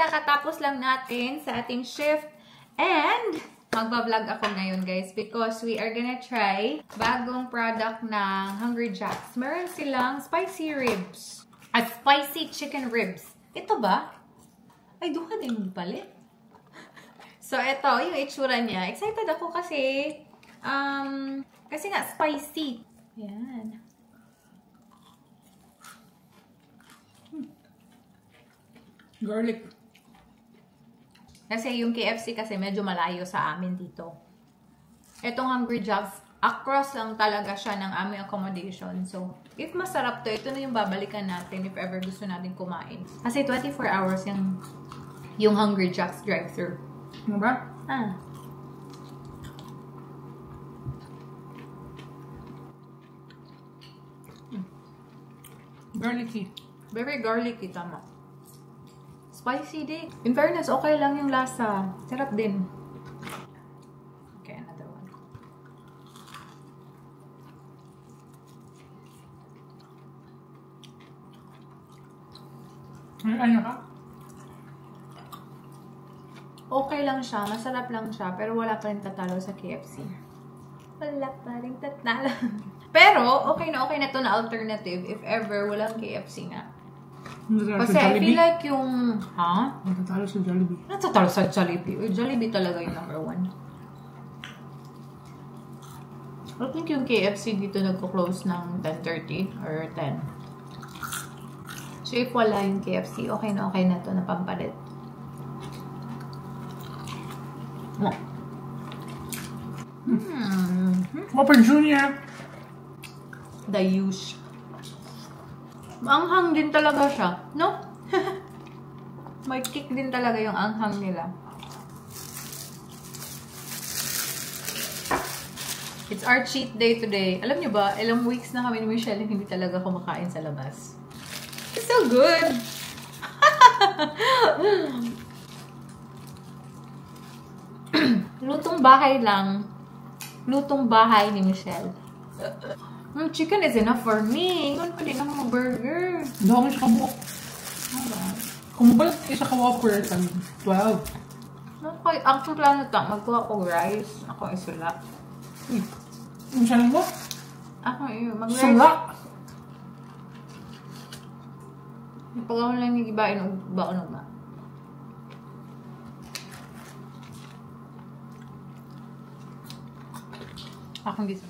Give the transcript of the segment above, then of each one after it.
kakatapos lang natin sa ating shift. And magbablog ako ngayon guys because we are gonna try bagong product ng Hungry Jack's. Meron silang spicy ribs. Spicy chicken ribs. Ito ba? Ay, duha din yung palit. So, ito, yung itsura niya. Excited ako kasi nga spicy. Ayan. Garlic. Kasi yung KFC kasi medyo malayo sa amin dito. Etong Hungry Jack's, across lang talaga siya ng aming accommodation. So, if masarap to, ito na yung babalikan natin if ever gusto natin kumain. Kasi 24 hours yung Hungry Jack's drive-thru. Ano ba? Garlicky. Very garlicky, tama. Spicy din. In fairness, okay lang yung lasa. Sarap din. Okay, another one. Ano ka? Okay lang siya. Masarap lang siya. Pero wala pa rin tatalo sa KFC. Wala pa rin tatalo. Pero, okay na to na alternative if ever walang KFC nga. Kasi I feel like yung... Ha? Natatalo sa Jollibee. Natatalo sa Jollibee. Jollibee talaga yung number 1. I think yung KFC dito nagko-close ng 10:30 or 10. So if wala yung KFC, okay na to na pampalit. Whopper Jr. The use. Maanghang din talaga siya, no? May kick din talaga yung anghang nila. It's our cheat day today. Alam niyo ba, ilang weeks na kami ni Michelle hindi talaga kumakain sa labas. It's so good! Lutong bahay lang. Lutong bahay ni Michelle. Chicken is enough for me. Ano pa din ako mag-burger? Hindi ako siya kabuok. Kung ba isa ka Whopper, 12. Okay, ang plano ito, magkuha ko rice. Ako isula. Ano siya lang ba? Ako mag-rice. Sula? Pag ako lang nagibain o baon ba? Akong gisa.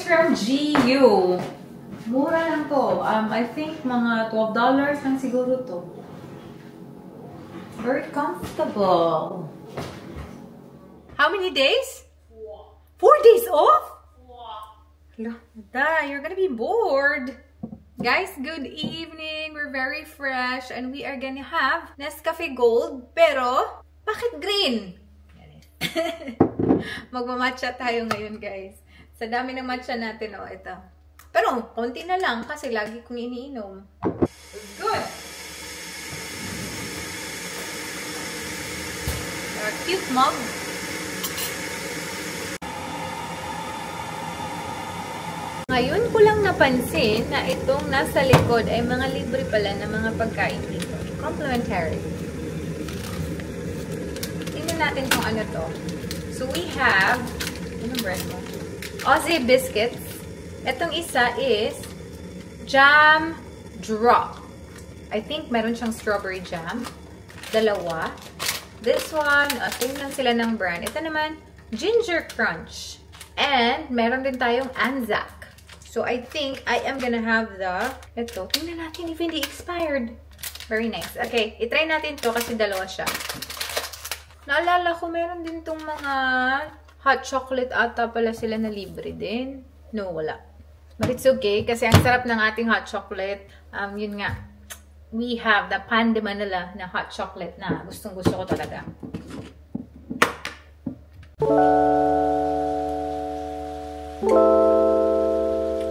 from GU. Mura lang to. I think mga $12 lang siguro to. Very comfortable. How many days? 4 days off? Da, you're gonna be bored. Guys, good evening. We're very fresh and we are gonna have Nescafe Gold. Pero, bakit green? Magmamatcha tayo ngayon, guys. Sa dami ng matcha natin, oh, ito. Pero, konti na lang kasi lagi kong iniinom. Good! Our cute mug. Ngayon ko lang napansin na itong nasa likod ay mga libre pala ng mga pagkain dito. Complimentary. Tingnan natin kung ano to. So, we have, anong brand mo? Aussie Biscuits. Itong isa is Jam Drop. I think meron siyang strawberry jam. Dalawa. This one, tingnan sila ng brand. Ito naman, Ginger Crunch. And meron din tayong Anzac. So, I think I am gonna have ito. Tingnan natin if hindi expired. Very nice. Okay, itry natin to kasi dalawa siya. Naalala ko, meron din tong mga hot chocolate ata pala sila na libre din. No, wala. But it's okay kasi ang sarap ng ating hot chocolate. Yun nga. We have the Pan de Manila na hot chocolate na gustong-gusto ko talaga.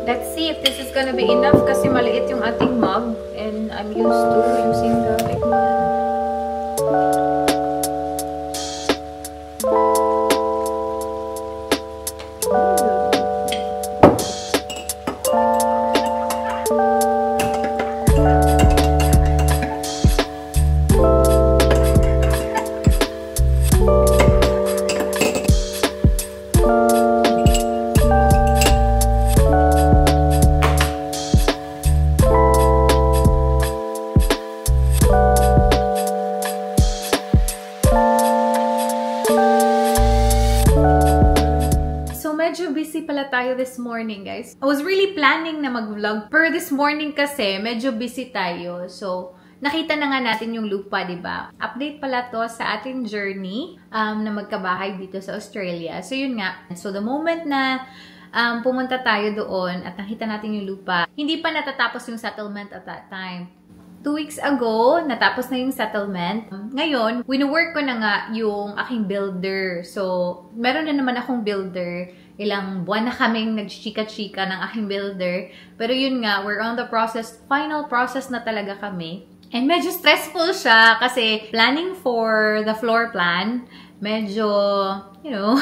Let's see if this is gonna be enough kasi maliit yung ating mug and I'm used to using the big one. Tayo this morning, guys. I was really planning na mag-vlog, pero this morning kasi medyo busy tayo. So, nakita na nga natin yung lupa, diba? Update pala to sa ating journey na magkabahay dito sa Australia. So, yun nga. So, the moment na pumunta tayo doon at nakita natin yung lupa, hindi pa natatapos yung settlement at that time. 2 weeks ago, natapos na yung settlement. Ngayon, wino-work ko na nga yung aking builder. So, meron na naman akong builder. Ilang buwan na kaming nagchika-chika ng aking builder. Pero yun nga, we're on the process, final process na talaga kami. And medyo stressful siya kasi planning for the floor plan, medyo, you know,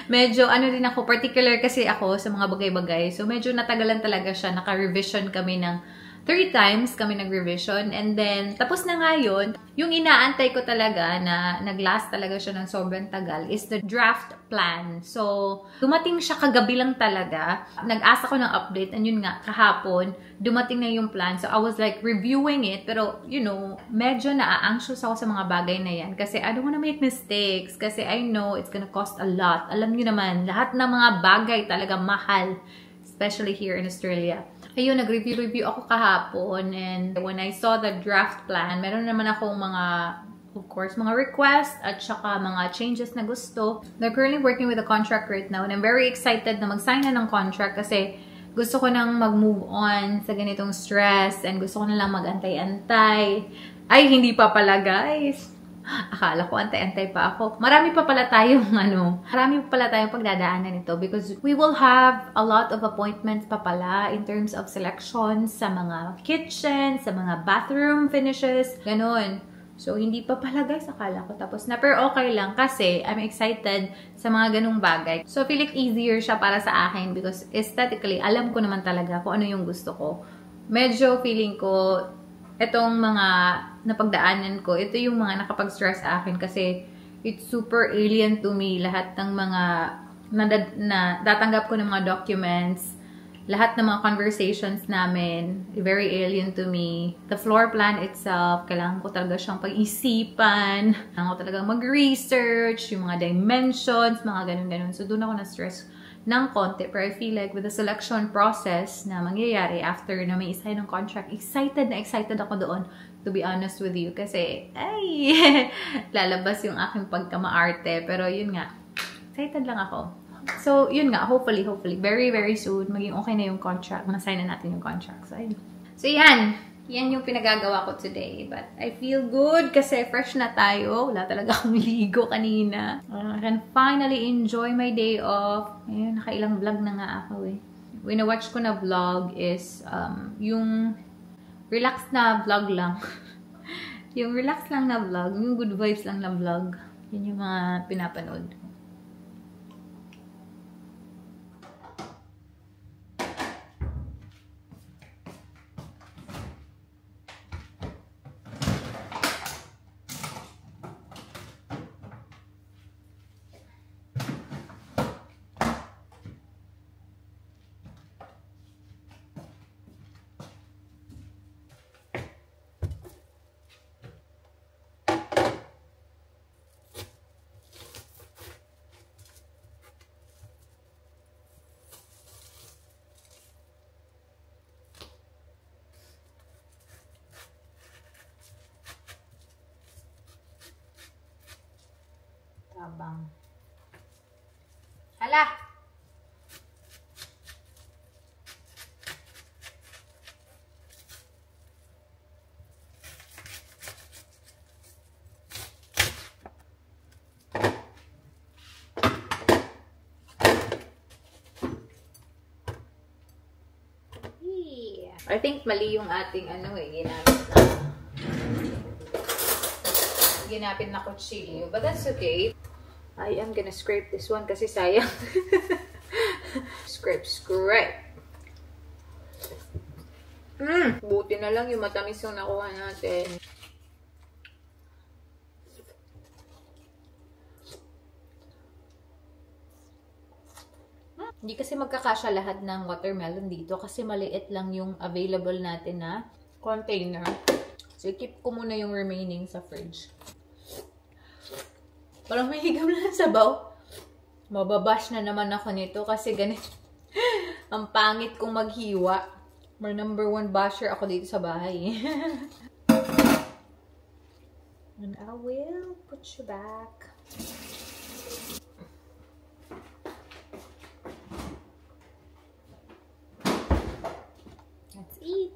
medyo ano din ako, particular kasi ako sa mga bagay-bagay. So medyo natagalan talaga siya, naka-revision kami ng 3 times kami nag-revision. And then, tapos na nga yun. Yung inaantay ko talaga na nag-last talaga siya ng sobrang tagal is the draft plan. So, dumating siya kagabi lang talaga. Nag-asa ko ng update. And yun nga, kahapon, dumating na yung plan. So, I was like reviewing it. Pero, you know, medyo na-anxious ako sa mga bagay na yan. Kasi I don't wanna make mistakes. Kasi I know it's gonna cost a lot. Alam niyo naman, lahat ng mga bagay talaga mahal. Especially here in Australia. Ayun, nag-review ako kahapon and when I saw the draft plan, meron naman akong mga, of course, mga requests at saka mga changes na gusto. They're currently working with a contract right now and I'm very excited na mag-sign na ng contract kasi gusto ko nang mag-move on sa ganitong stress and gusto ko na lang mag-antay-antay. Ay, hindi pa pala, guys. Akala ko antay-antay pa ako. Marami pa pala tayong pagdadaanan nito because we will have a lot of appointments pa pala in terms of selections sa mga kitchen, sa mga bathroom finishes, ganun. So, hindi pa pala, guys, akala ko tapos na. Pero okay lang kasi I'm excited sa mga ganung bagay. So, I feel like easier siya para sa akin because aesthetically, alam ko naman talaga kung ano yung gusto ko. Medyo feeling ko itong mga napagdaanan ko, ito yung mga nakapag-stress sa akin kasi it's super alien to me. Lahat ng mga natanggap ko ng mga documents, lahat ng mga conversations namin, very alien to me. The floor plan itself, kailangan ko talaga siyang pag-isipan. Kailangan ko talaga mag-research, yung mga dimensions, mga ganun-ganun. So, doon ako na-stress ng konti. Pero I feel like with the selection process na mangyayari after na may isa ng contract, excited na excited ako doon, to be honest with you. Kasi, ay, lalabas yung aking pagkamaarte. Pero yun nga, excited lang ako. So, yun nga, hopefully, very, very soon, maging okay na yung contract. Masign na natin yung contract. So, yan. Yan yung pinagagawa ko today. But I feel good kasi fresh na tayo. Wala talaga akong ligo kanina. I can finally enjoy my day off. Ayun, nakailang vlog na nga ako eh. Wina-watch ko na vlog is yung relax na vlog lang. Yung relax lang na vlog. Yung good vibes lang na vlog. Yun yung mga pinapanood. Tabang. Hala! Yeah. I think mali yung ating ginapit na kutsilyo. But that's okay. I am gonna scrape this one kasi sayang. Scrape. Buti na lang yung matamis yung nakuha natin. Hindi kasi magkakasya lahat ng watermelon dito kasi maliit lang yung available natin na container. So, keep ko muna yung remaining sa fridge. Parang may higam na sa sabaw. Mababash na naman ako nito kasi ganito. Ang pangit kong maghiwa. More number 1 basher ako dito sa bahay. And I will put you back. Let's eat.